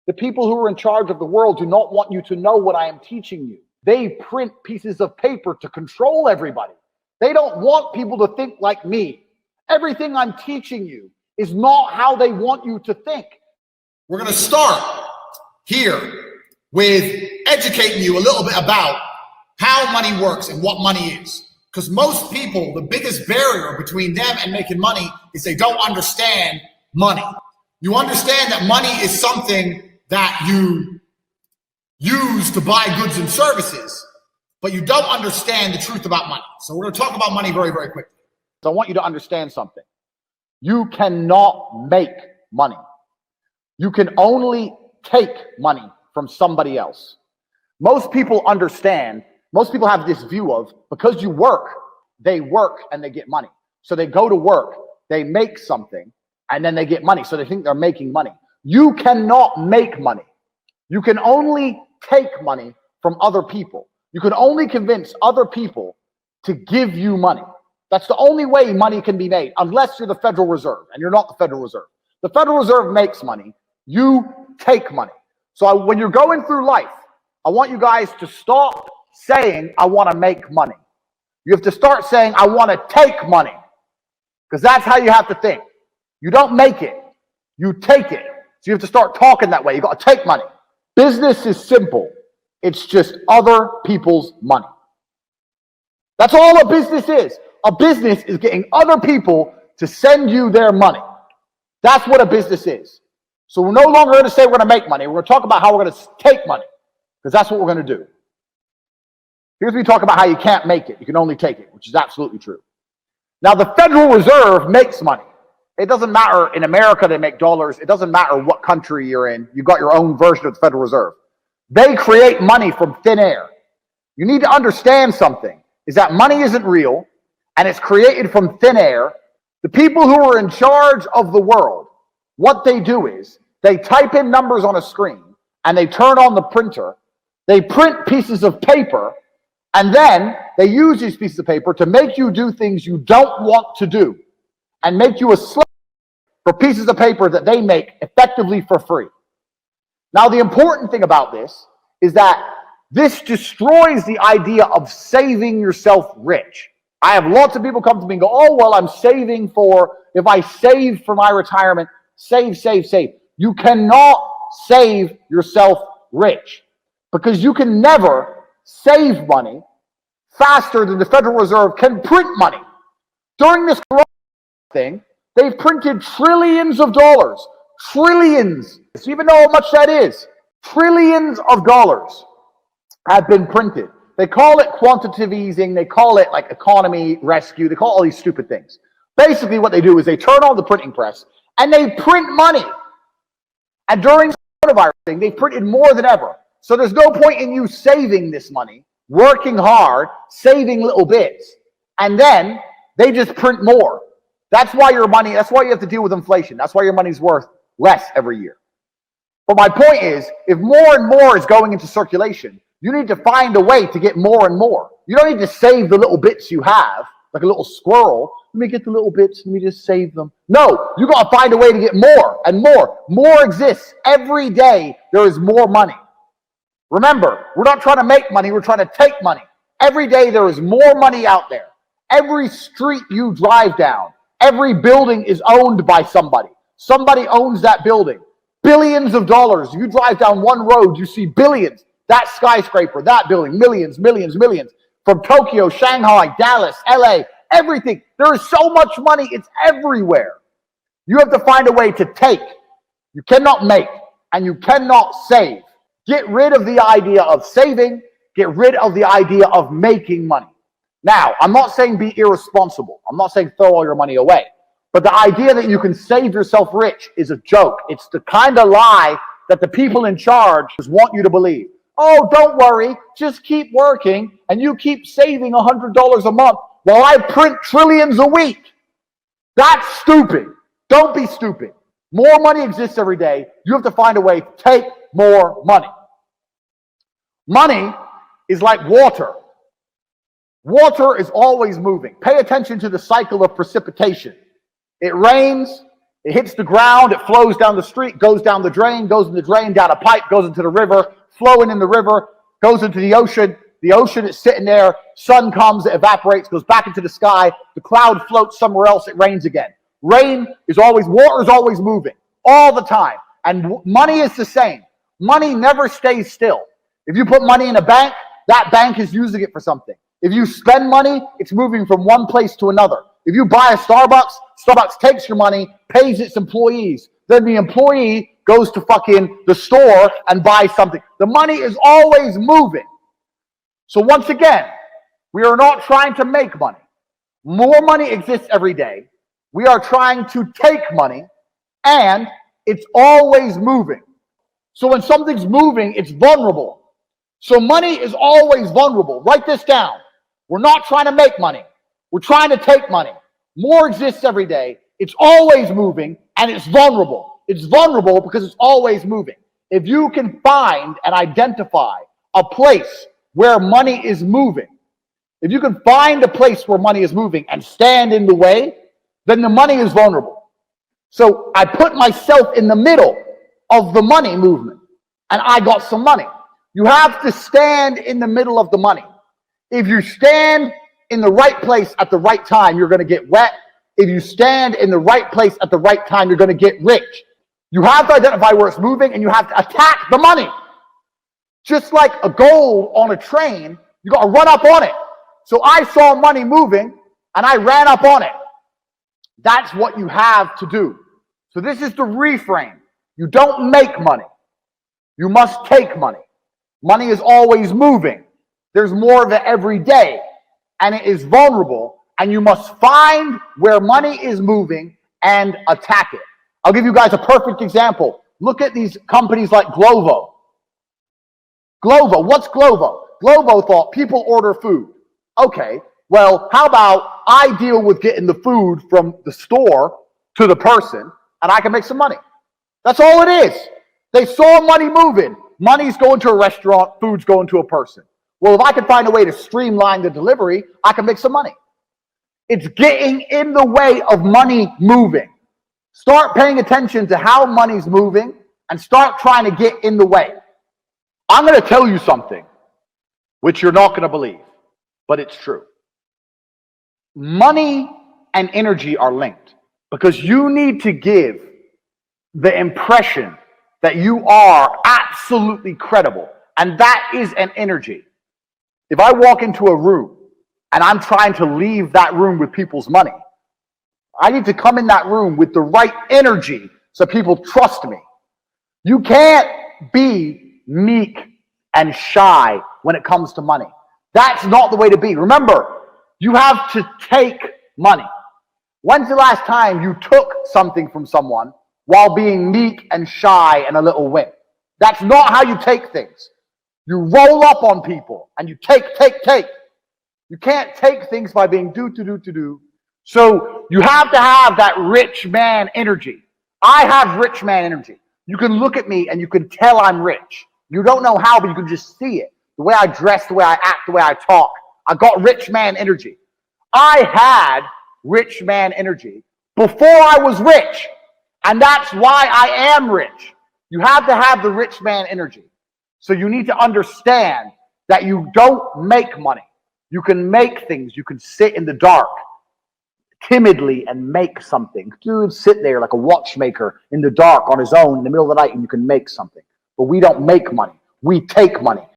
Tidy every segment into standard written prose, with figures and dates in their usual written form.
The people who are in charge of the world do not want you to know what I am teaching you. They print pieces of paper to control everybody. They don't want people to think like me. Everything I'm teaching you is not how they want you to think. We're going to start here with educating you a little bit about how money works and what money is. Because most people, the biggest barrier between them and making money is they don't understand money. You understand that money is something that you use to buy goods and services, but you don't understand the truth about money. So we're going to talk about money very, very quickly. So I want you to understand something. You cannot make money. You can only take money from somebody else. Most people understand, most people have this view of, because you work, they work and they get money. So they go to work, they make something, and then they get money. So they think they're making money. You cannot make money. You can only take money from other people. You can only convince other people to give you money. That's the only way money can be made, unless you're the Federal Reserve, and you're not the Federal Reserve. The Federal Reserve makes money. You take money. So when you're going through life, I want you guys to stop saying, I want to make money. You have to start saying, I want to take money. Because that's how you have to think. You don't make it. You take it. So you have to start talking that way. You got to take money. Business is simple. It's just other people's money. That's all a business is. A business is getting other people to send you their money. That's what a business is. So we're no longer going to say we're going to make money. We're going to talk about how we're going to take money, because that's what we're going to do. Here's me talk about how you can't make it. You can only take it, which is absolutely true. Now, the Federal Reserve makes money. It doesn't matter. In America, they make dollars. It doesn't matter what country you're in. You've got your own version of the Federal Reserve. They create money from thin air. You need to understand something, is that money isn't real, and it's created from thin air. The people who are in charge of the world, what they do is they type in numbers on a screen, and they turn on the printer. They print pieces of paper, and then they use these pieces of paper to make you do things you don't want to do, and make you a slave for pieces of paper that they make effectively for free. Now, the important thing about this is that this destroys the idea of saving yourself rich. I have lots of people come to me and go, oh, well, I'm saving for, if I save for my retirement, save. You cannot save yourself rich, because you can never save money faster than the Federal Reserve can print money. During this thing, they've printed trillions of dollars. Trillions. So you even know how much that is? Trillions of dollars have been printed. They call it quantitative easing. They call it like economy rescue. They call all these stupid things. Basically what they do is they turn on the printing press and they print money. And during the coronavirus thing, they printed more than ever. So there's no point in you saving this money, working hard, saving little bits, and then they just print more. That's why your money, that's why you have to deal with inflation. That's why your money's worth less every year. But my point is, if more and more is going into circulation, you need to find a way to get more and more. You don't need to save the little bits you have, like a little squirrel. Let me get the little bits, let me just save them. No, you got to find a way to get more and more. More exists. Every day there is more money. Remember, we're not trying to make money, we're trying to take money. Every day there is more money out there. Every street you drive down, every building is owned by somebody. Somebody owns that building. Billions of dollars. You drive down one road, you see billions. That skyscraper, that building, millions. From Tokyo, Shanghai, Dallas, LA, everything. There is so much money, it's everywhere. You have to find a way to take. You cannot make, and you cannot save. Get rid of the idea of saving. Get rid of the idea of making money. Now, I'm not saying be irresponsible. I'm not saying throw all your money away. But the idea that you can save yourself rich is a joke. It's the kind of lie that the people in charge want you to believe. Oh, don't worry. Just keep working and you keep saving $100 a month while I print trillions a week. That's stupid. Don't be stupid. More money exists every day. You have to find a way to take more money. Money is like water. Water is always moving. Pay attention to the cycle of precipitation. It rains, It hits the ground, it flows down the street, goes down the drain, goes in the drain, down a pipe, goes into the river, flowing in the river, goes into the ocean. The ocean is sitting there, sun comes, it evaporates, goes back into the sky, the cloud floats somewhere else, it rains again. Water is always moving, all the time. And money is the same. Money never stays still. If you put money in a bank, that bank is using it for something. If you spend money, it's moving from one place to another. If you buy a Starbucks, Starbucks takes your money, pays its employees. Then the employee goes to fucking the store and buys something. The money is always moving. So once again, we are not trying to make money. More money exists every day. We are trying to take money, and it's always moving. So when something's moving, it's vulnerable. So money is always vulnerable. Write this down. We're not trying to make money. We're trying to take money. More exists every day. It's always moving, and it's vulnerable. It's vulnerable because it's always moving. If you can find and identify a place where money is moving, if you can find a place where money is moving and stand in the way, then the money is vulnerable. So I put myself in the middle of the money movement, and I got some money. You have to stand in the middle of the money. If you stand in the right place at the right time, you're going to get wet. If you stand in the right place at the right time, you're going to get rich. You have to identify where it's moving, and you have to attack the money. Just like a goal on a train, you got to run up on it. So I saw money moving, and I ran up on it. That's what you have to do. So this is the reframe. You don't make money. You must take money. Money is always moving. There's more of it every day, and it is vulnerable, and you must find where money is moving and attack it. I'll give you guys a perfect example. Look at these companies like Glovo. Glovo, what's Glovo? Glovo thought people order food. Okay, well, how about I deal with getting the food from the store to the person, and I can make some money. That's all it is. They saw money moving. Money's going to a restaurant, food's going to a person. Well, if I can find a way to streamline the delivery, I can make some money. It's getting in the way of money moving. Start paying attention to how money's moving and start trying to get in the way. I'm going to tell you something which you're not going to believe, but it's true. Money and energy are linked because you need to give the impression that you are absolutely credible, and that is an energy. If I walk into a room and I'm trying to leave that room with people's money, I need to come in that room with the right energy so people trust me. You can't be meek and shy when it comes to money. That's not the way to be. Remember, you have to take money. When's the last time you took something from someone while being meek and shy and a little wimp? That's not how you take things. You roll up on people and you take. You can't take things by being do. So you have to have that rich man energy. I have rich man energy. You can look at me and you can tell I'm rich. You don't know how, but you can just see it. The way I dress, the way I act, the way I talk. I got rich man energy. I had rich man energy before I was rich. And that's why I am rich. You have to have the rich man energy. So you need to understand that you don't make money. You can make things. You can sit in the dark timidly and make something. Dude, sit there like a watchmaker in the dark on his own in the middle of the night and you can make something. But we don't make money. We take money.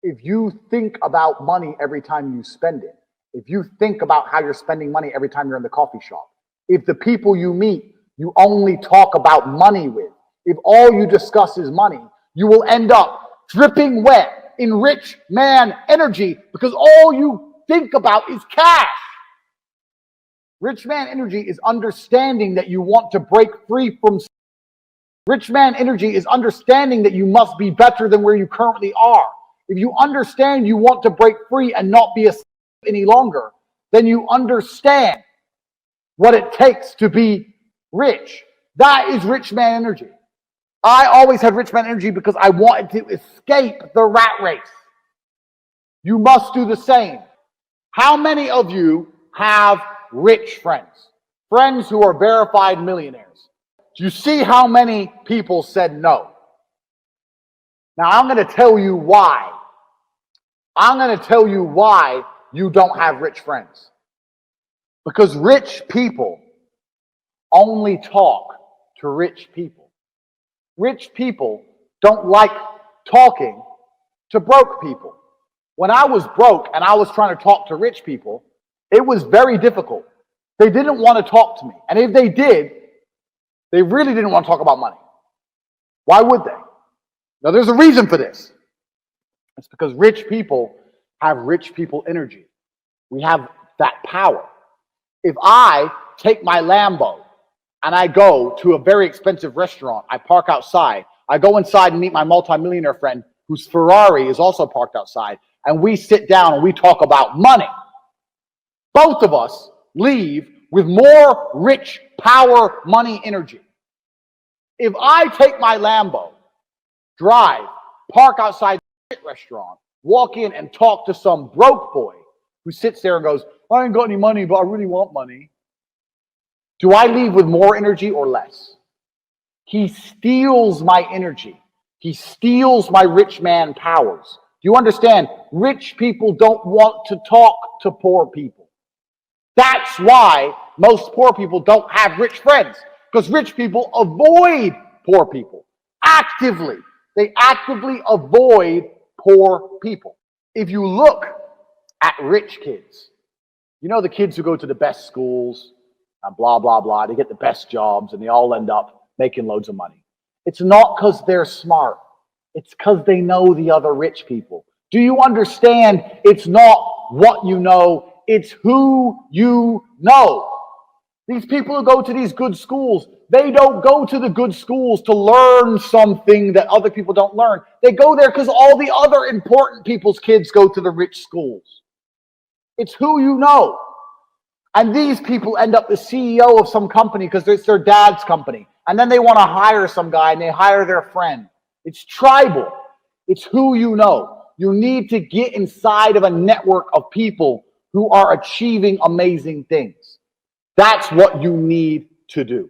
If you think about money every time you spend it, if you think about how you're spending money every time you're in the coffee shop, if the people you meet, you only talk about money with, if all you discuss is money, you will end up dripping wet in rich man energy because all you think about is cash. Rich man energy is understanding that you want to break free from. Rich man energy is understanding that you must be better than where you currently are. If you understand you want to break free and not be a slave any longer, then you understand what it takes to be rich. That is rich man energy. I always had rich man energy because I wanted to escape the rat race. You must do the same. How many of you have rich friends? Friends who are verified millionaires. Do you see how many people said no? Now, I'm going to tell you why. I'm going to tell you why you don't have rich friends. Because rich people only talk to rich people. Rich people don't like talking to broke people. When I was broke and I was trying to talk to rich people, it was very difficult. They didn't want to talk to me. And if they did, they really didn't want to talk about money. Why would they? Now, there's a reason for this. It's because rich people have rich people energy. We have that power. If I take my Lambo and I go to a very expensive restaurant, I park outside, I go inside and meet my multimillionaire friend whose Ferrari is also parked outside, and we sit down and we talk about money, both of us leave with more rich power, money, energy. If I take my Lambo, drive, park outside the restaurant, walk in and talk to some broke boy who sits there and goes, I ain't got any money, but I really want money. Do I leave with more energy or less? He steals my energy. He steals my rich man powers. Do you understand? Rich people don't want to talk to poor people. That's why most poor people don't have rich friends, because rich people avoid poor people actively. They actively avoid poor people. If you look at rich kids, you know, the kids who go to the best schools and blah, blah, blah, they get the best jobs and they all end up making loads of money. It's not because they're smart. It's because they know the other rich people. Do you understand? It's not what you know, it's who you know. These people who go to these good schools, they don't go to the good schools to learn something that other people don't learn. They go there because all the other important people's kids go to the rich schools. It's who you know. And these people end up the CEO of some company because it's their dad's company. And then they want to hire some guy and they hire their friend. It's tribal. It's who you know. You need to get inside of a network of people who are achieving amazing things. That's what you need to do.